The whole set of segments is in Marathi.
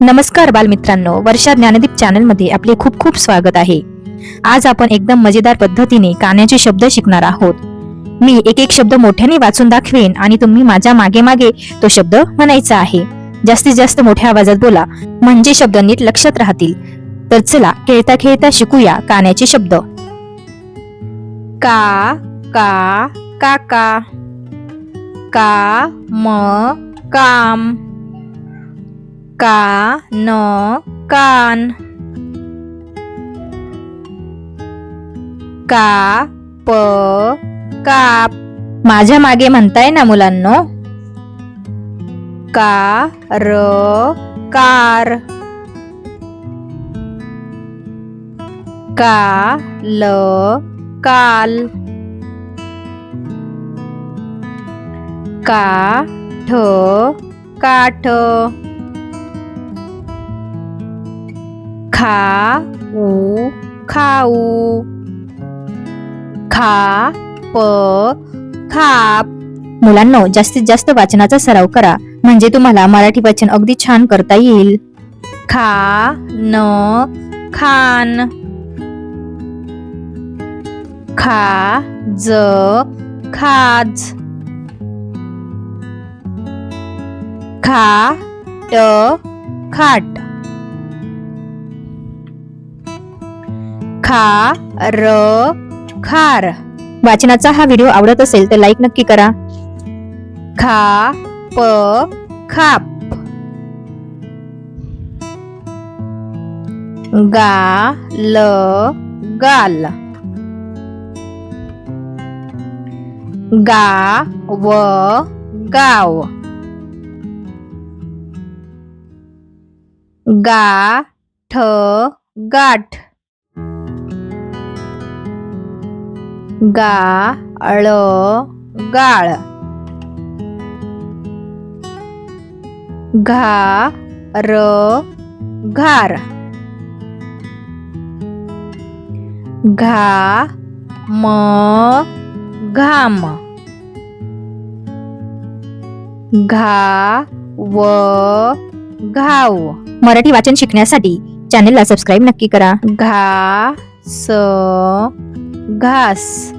नमस्कार बालमित्रांनो, वर्षा ज्ञानदीप चॅनलमध्ये आपले खूप खूप स्वागत आहे. आज आपण एकदम मजेदार पद्धतीने कान्याचे शब्द शिकणार आहोत. मी एक एक शब्द मोठ्याने वाचून दाखवेन आणि तुम्ही माझ्या मागे मागे तो शब्द म्हणायचा आहे. जास्तीत जास्त मोठ्या आवाजात बोला, म्हणजे शब्द नीट लक्षात राहतील. तर चला खेळता खेळता शिकूया कान्याचे शब्द. का का काका, का म काम, का न कान, का प काप. माझ्या मागे म्हणताय ना मुलांनो. का र कार, का ल काल, का ठ काठ, खा ऊ खाऊ, खा प खाप. मुलांनो, जास्तीत जास्त वाचनाचा सराव करा, म्हणजे तुम्हाला मराठी वाचन अगदी छान करता येईल. खा न खान, खा ज खाज, खा ट खाट, खा र खार. वाचनाचा हा व्हिडिओ आवडत असेल तर लाईक नक्की करा. खा प खाप, गा ल गाल, गा व गाव, गा ठ गाठ, गाळ गाळ, घार घार, घाम घाम, घाव घाव. मराठी वाचन शिकण्यासाठी चॅनेलला सबस्क्राईब नक्की करा. घास घास,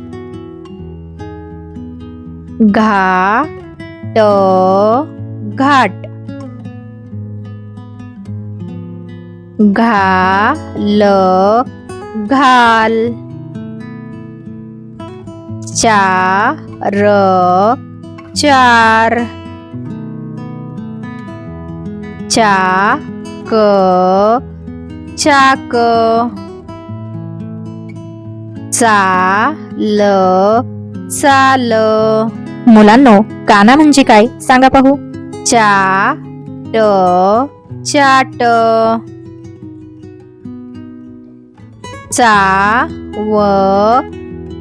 घाट घाट, घाल घाल, चार चार, चाक चाक, चाल चाल. मुलांनो, काना म्हणजे काय सांगा पाहू. चाट चाट, चाव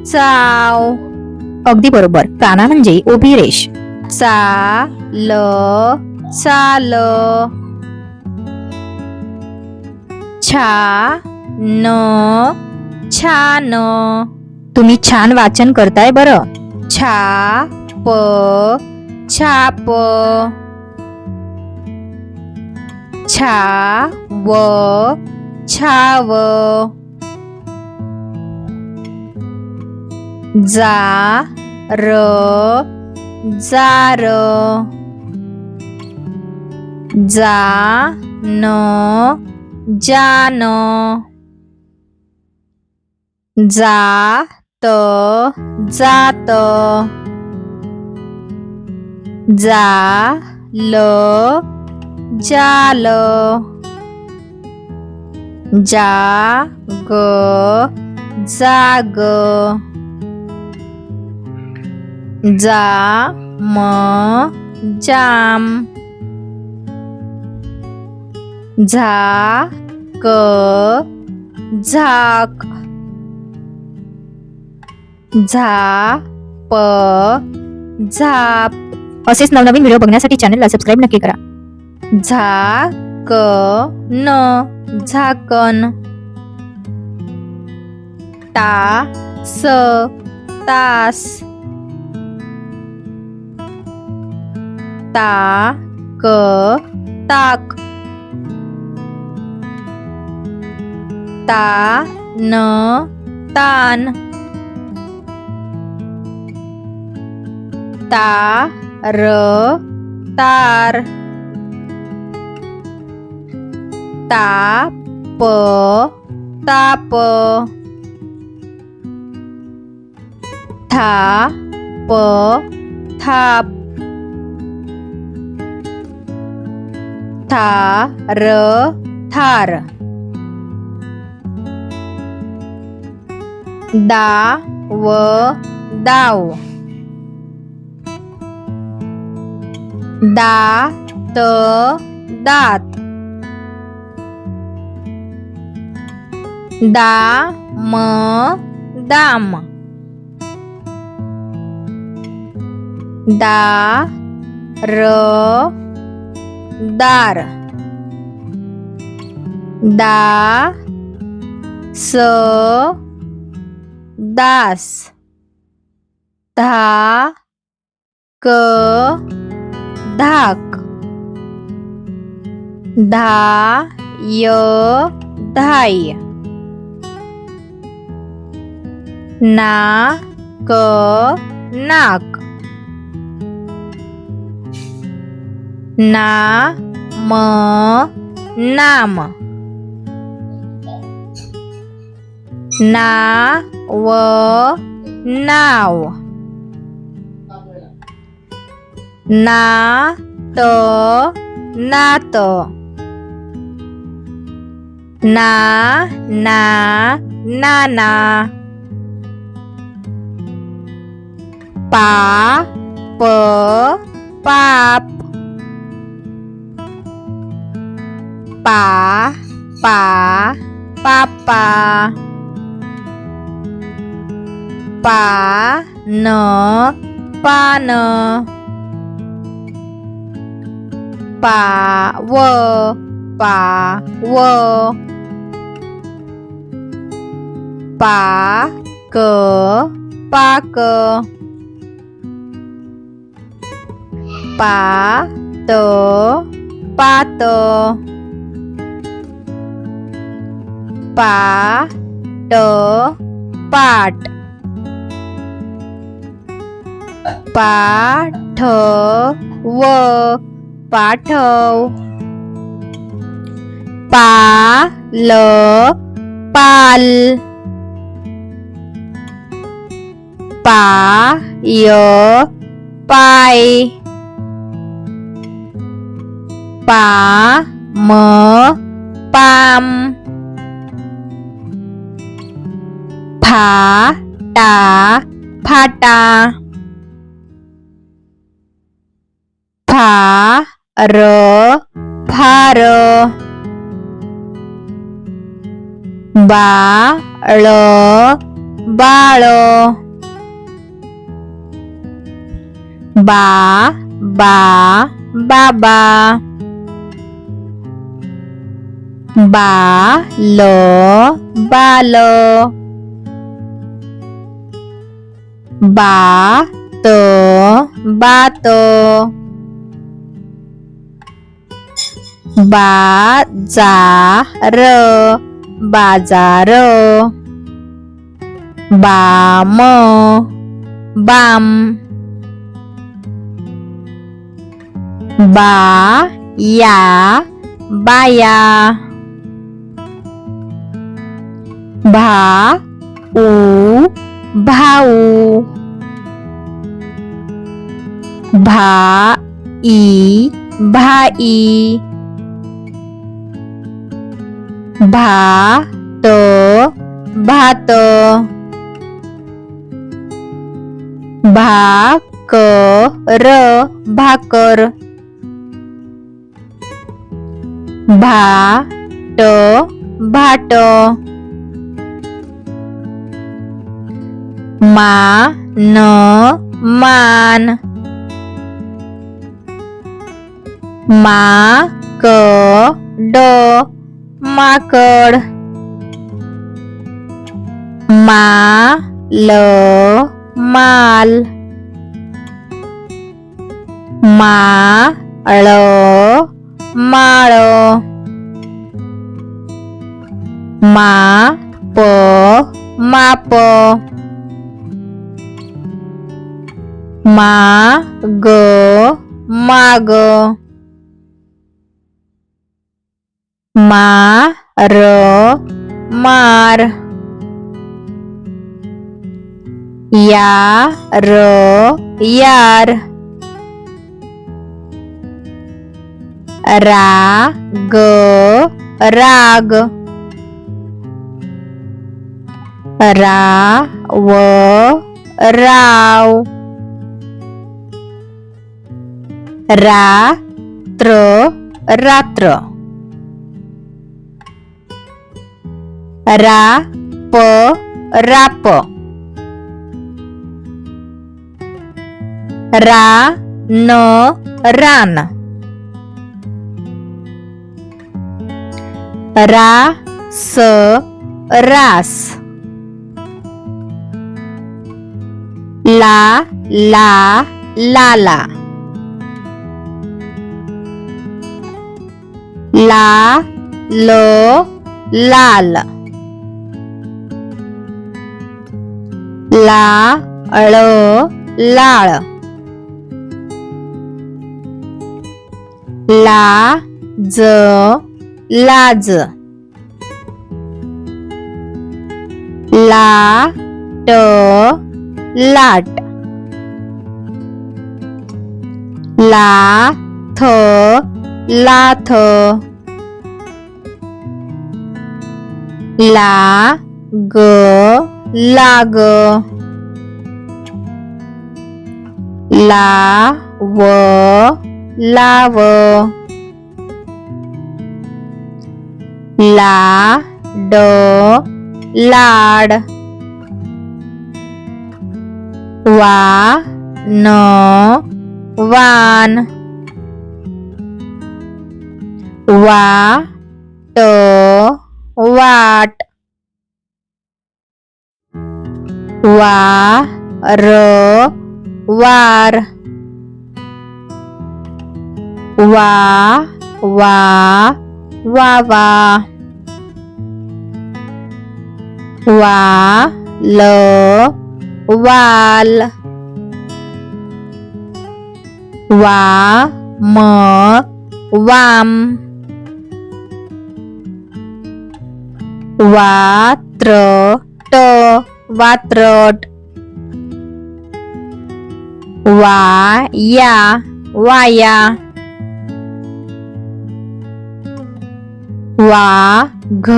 चाव. अगदी बरोबर, काना म्हणजे उभी रेष. चाल चाल, छान छान. तुम्ही छान वाचन करताय बरं. छाप छाप, छाव छाव, जार जार, जान जान, जात जात, जाल जाल, जाग जाग, जाम जाम, झाक झाक, झाप झाप. असेच नवनवीन व्हिडिओ बघण्यासाठी चॅनलला सबस्क्राईब नक्की करा. झाकन झाकन, तास तास, ताक ताक, ता न तान तार तार ताप ताप थाप थाप थार थार दाव दाव दात दात दाम दाम दार दार दास दास धाक धाक धाय धाय नाक नाक नाम नाम नाव नाव नात नात ना ना नाना पाप पाप पा पा पापा पान पान पाव पाव पाक पाक पात पात पाट पाट पाठव पाठव पाल पाल पाय पाय पाम पाम फाटा फाटा फार फार बाळ बाळ बा बा बाबा बाल बाल बात बात बाजार बाजार बाम बाम बाया बाया भाऊ भाऊ भाई भाई भात भात भाकर भाकर भाट भाट मान मान माकड माकड माल माल माळ माळ मा प माप. माग माग. मार मार. यार यार. राग राग. राव राव. रात्र रात्र. राप राप. रान रान. रास रास. ला ला लाला. ला ल लाल. लाळ लाळ. लाज लाज. लाट लाट. लाथ लाथ. लाग लाग. लाव लाव. लाड लाड. वान वान. वाट वाट. वार वार. वा वा वावा. वाल वाल. वाम वाम. वात्रट वात्रट. वाया वाया. वाघ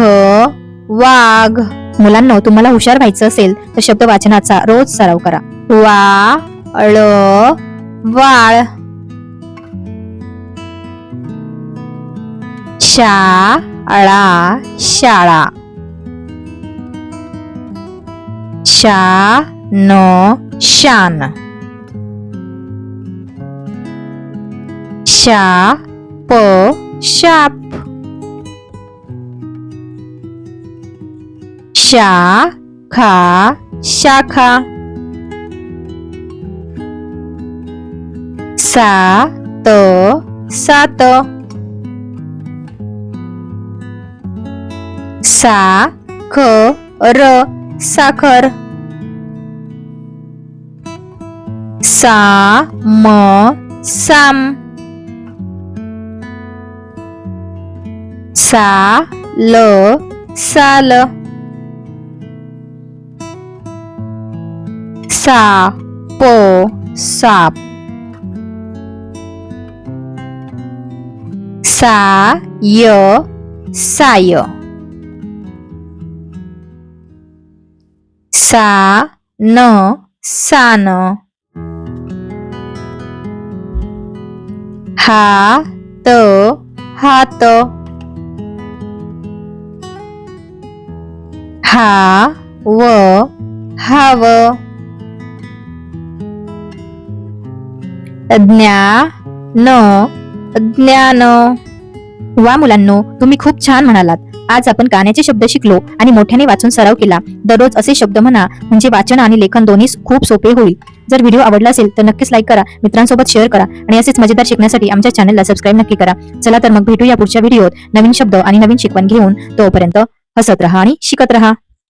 वाघ. मुलांनो, तुम्हाला हुशार व्हायचं असेल तर शब्द वाचनाचा रोज सराव करा. वाळ वाळ. शाळा शाळा. शान शान. शाप शाप. शाखा शाखा. सात सात. साखर साखर. साम साम. साल साल. साप साप. साय साय. San San. हात हात. हाव हाव. ज्ञान ज्ञान. वा मुलांनो, तुम्ही खूप छान म्हणालात. आज आपण गाण्याचे शब्द शिकलो आणि मोठ्याने वाचून सराव केला. दररोज असे शब्द म्हणा, म्हणजे वाचन आणि लेखन दोन्ही खूप सोपे होईल. जर व्हिडिओ आवडला असेल तर नक्कीच लाईक करा, मित्रांसोबत शेअर करा आणि असेच मजेदार शिकण्यासाठी आमच्या चॅनलला सबस्क्राईब नक्की करा. चला तर मग भेटूया पुढच्या व्हिडिओत नवीन शब्द आणि नवीन शिकवण घेऊन. तोपर्यंत हसत रहा आणि शिकत रहा.